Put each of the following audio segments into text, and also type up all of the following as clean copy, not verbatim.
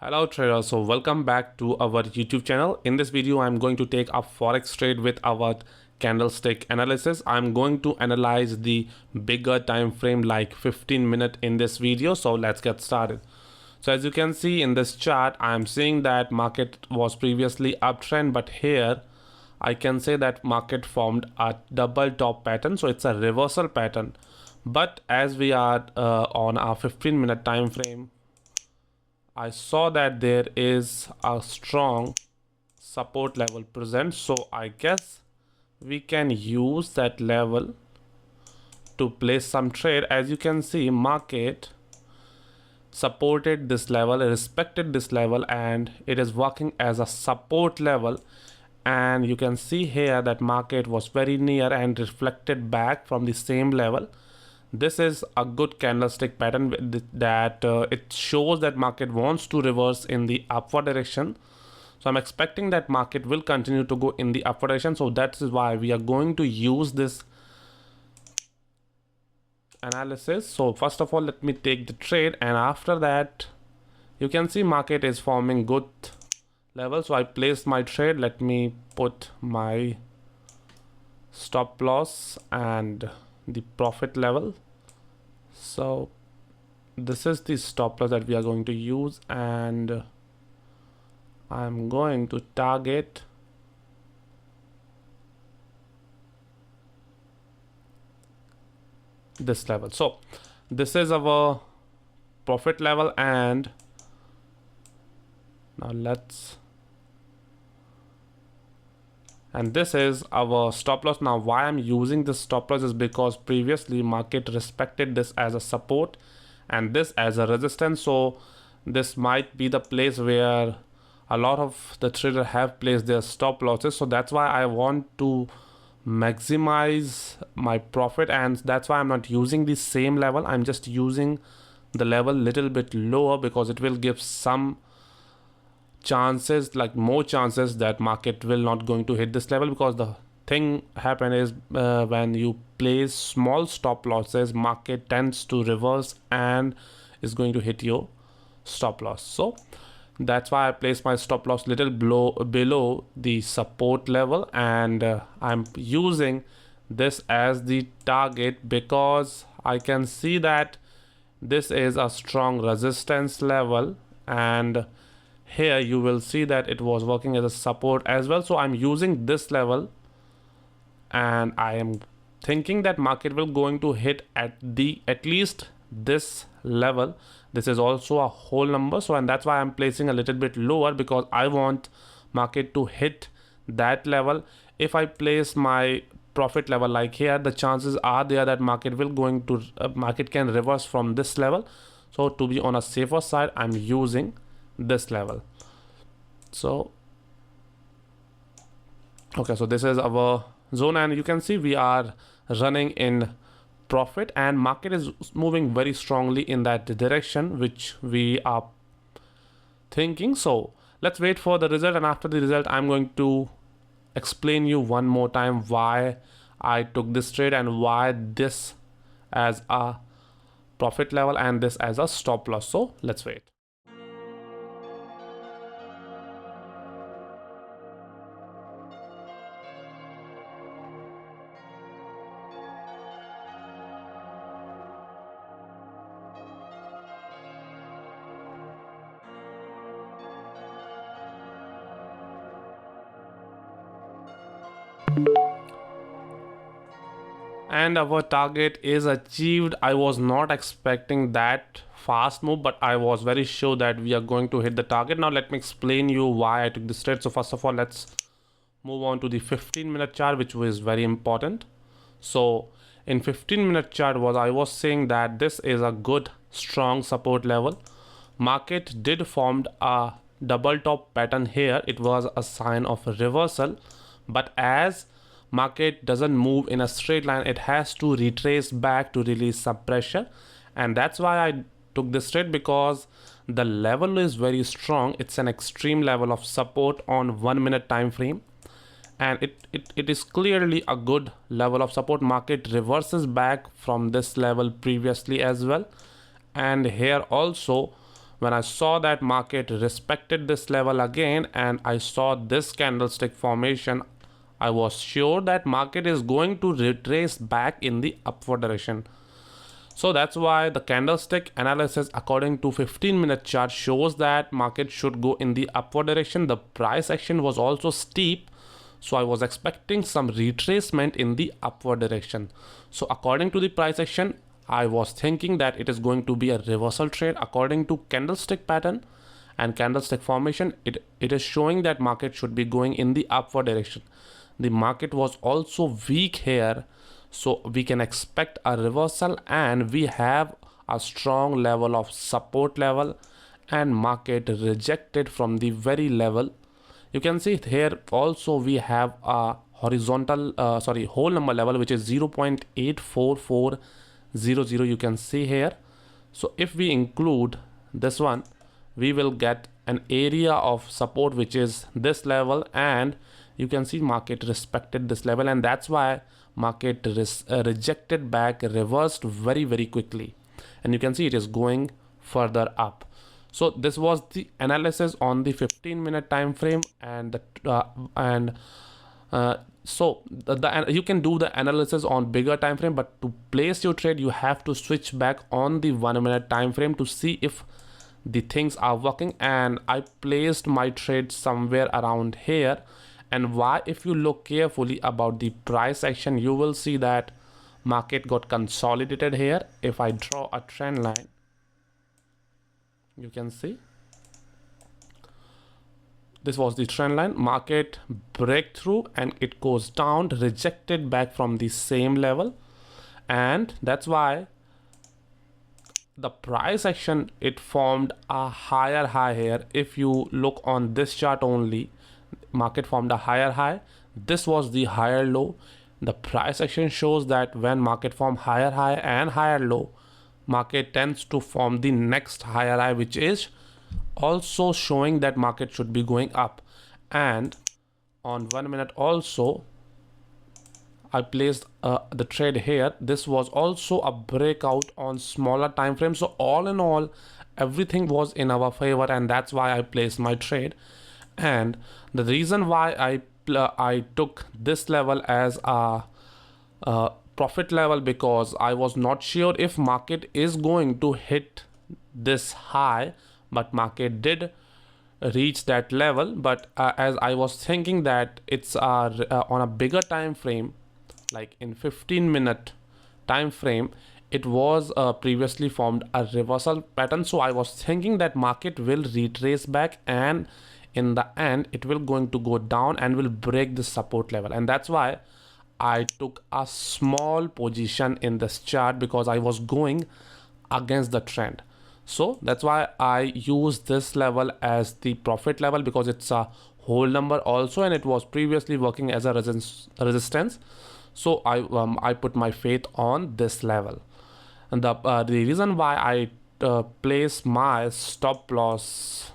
Hello traders, so welcome back to our YouTube channel. In this video I'm going to take a forex trade with our candlestick analysis. I'm going to analyze the bigger time frame like 15-minute in this video. So let's get started. So as you can see in this chart, I'm seeing that market was previously uptrend, but here I can say that market formed a double top pattern. So it's a reversal pattern, but as we are on our 15-minute time frame, I saw that there is a strong support level present, so I guess we can use that level to place some trade. As you can see, market supported this level, respected this level, and it is working as a support level. And you can see here that market was very near and reflected back from the same level. This is a good candlestick pattern that it shows that market wants to reverse in the upward direction. So I'm expecting that market will continue to go in the upward direction. So that is why we are going to use this analysis. So first of all, let me take the trade, and after that you can see market is forming good level. So I placed my trade. Let me put my stop loss and the profit level. So this is the stop loss that we are going to use, and I'm going to target this level. So this is our profit level, and now and this is our stop loss. Now why I'm using this stop loss is because previously market respected this as a support and this as a resistance. So this might be the place where a lot of the traders have placed their stop losses. So that's why I want to maximize my profit, and that's why I'm not using the same level. I'm just using the level little bit lower because it will give some chances, like more chances, that market will not going to hit this level. Because the thing happen is when you place small stop losses, market tends to reverse and is going to hit your stop loss. So that's why I place my stop loss little below the support level, and I'm using this as the target because I can see that this is a strong resistance level, and here you will see that it was working as a support as well. So I'm using this level, and I am thinking that market will going to hit at least this level. This is also a whole number, so and that's why I'm placing a little bit lower, because I want market to hit that level. If I place my profit level like here, the chances are there that market will going to market can reverse from this level. So to be on a safer side, I'm using this level. So okay, so this is our zone, and you can see we are running in profit, and market is moving very strongly in that direction which we are thinking. So let's wait for the result, and after the result I'm going to explain you one more time why I took this trade and why this as a profit level and this as a stop loss. So let's wait. And our target is achieved. I was not expecting that fast move, but I was very sure that we are going to hit the target. Now let me explain you why I took this trade. So first of all, let's move on to the 15-minute chart, which was very important. So in 15-minute chart I was saying that this is a good strong support level. Market did formed a double top pattern here. It was a sign of a reversal, but as market doesn't move in a straight line, it has to retrace back to release some pressure, and that's why I took this trade, because the level is very strong. It's an extreme level of support on 1 minute time frame, and it is clearly a good level of support. Market reverses back from this level previously as well, and here also when I saw that market respected this level again and I saw this candlestick formation, I was sure that market is going to retrace back in the upward direction. So that's why the candlestick analysis according to 15-minute chart shows that market should go in the upward direction. The price action was also steep, so I was expecting some retracement in the upward direction. So according to the price action, I was thinking that it is going to be a reversal trade. According to candlestick pattern and candlestick formation, it is showing that market should be going in the upward direction. The market was also weak here, so we can expect a reversal, and we have a strong level of support level, and market rejected from the very level. You can see here also we have a horizontal whole number level, which is 0.84400. You can see here. So if we include this one, we will get an area of support which is this level, and you can see market respected this level, and that's why market rejected back, reversed very quickly, and you can see it is going further up. So this was the analysis on the 15-minute time frame, and you can do the analysis on bigger time frame, but to place your trade you have to switch back on the 1-minute time frame to see if the things are working. And I placed my trade somewhere around here. And why? If you look carefully about the price action, you will see that market got consolidated here. If I draw a trend line, you can see this was the trend line. Market breakthrough and it goes down, rejected back from the same level, and that's why the price action, it formed a higher high here. If you look on this chart only, market formed a higher high. This was the higher low. The price action shows that when market form higher high and higher low, market tends to form the next higher high, which is also showing that market should be going up. And on 1 minute also, I placed the trade here. This was also a breakout on smaller time frame. So all in all, everything was in our favor, and that's why I placed my trade. And the reason why I took this level as a profit level, because I was not sure if market is going to hit this high, but market did reach that level. But as I was thinking that it's on a bigger time frame, like in 15-minute time frame, it was previously formed a reversal pattern. So I was thinking that market will retrace back, and in the end it will going to go down and will break the support level. And that's why I took a small position in this chart, because I was going against the trend. So that's why I use this level as the profit level, because it's a whole number also, and it was previously working as a resistance. So I put my faith on this level. And the reason why I place my stop loss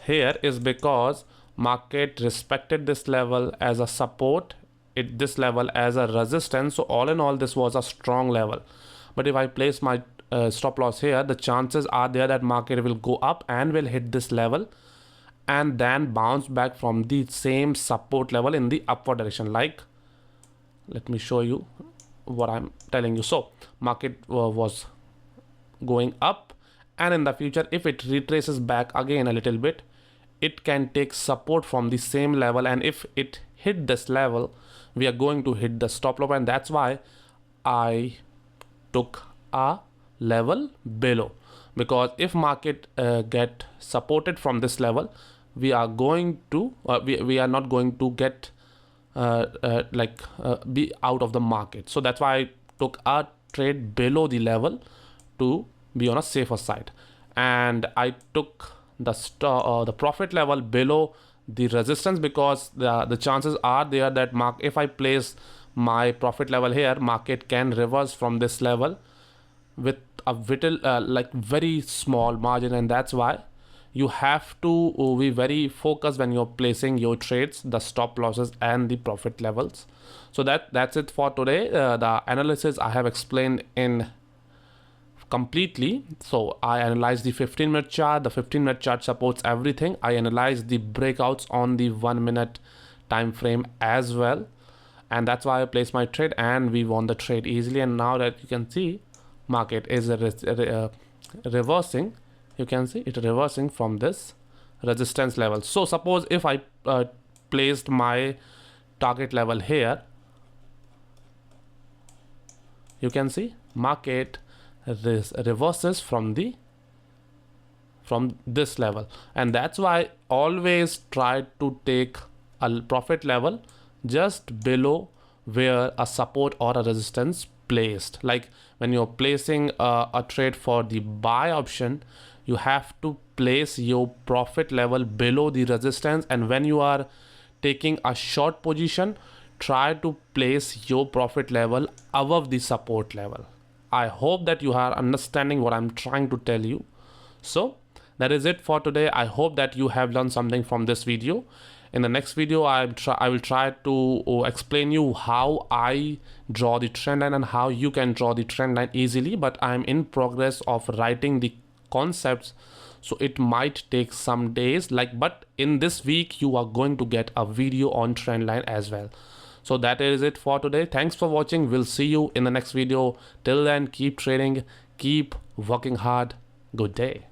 here is because market respected this level as a support, this level as a resistance. So all in all, this was a strong level. But if I place my stop loss here, the chances are there that market will go up and will hit this level and then bounce back from the same support level in the upward direction. Like, let me show you what I'm telling you. So market was going up, and in the future, if it retraces back again a little bit, it can take support from the same level, and if it hit this level, we are going to hit the stop loss. And that's why I took a level below, because if market get supported from this level, we are going to we are not going to get be out of the market. So that's why I took a trade below the level to be on a safer side, and I took the profit level below the resistance, because the chances are there that if I place my profit level here, market can reverse from this level with a little like very small margin. And that's why you have to be very focused when you're placing your trades, the stop losses and the profit levels. So that's it for today. The analysis I have explained in completely. So I analyze the 15-minute chart. The 15-minute chart supports everything. I analyze the breakouts on the 1-minute time frame as well, and that's why I placed my trade, and we won the trade easily. And now that you can see, market is reversing. You can see it reversing from this resistance level. So suppose if I placed my target level here, you can see market reverses from this level, and that's why always try to take a profit level just below where a support or a resistance placed. Like when you're placing a trade for the buy option, you have to place your profit level below the resistance, and when you are taking a short position, try to place your profit level above the support level. I hope that you are understanding what I'm trying to tell you. So that is it for today. I hope that you have learned something from this video. In the next video, I will try to explain you how I draw the trend line and how you can draw the trend line easily, but I'm in progress of writing the concepts, so it might take some days, but in this week you are going to get a video on trend line as well. So that is it for today. Thanks for watching. We'll see you in the next video. Till then, keep trading, keep working hard. Good day.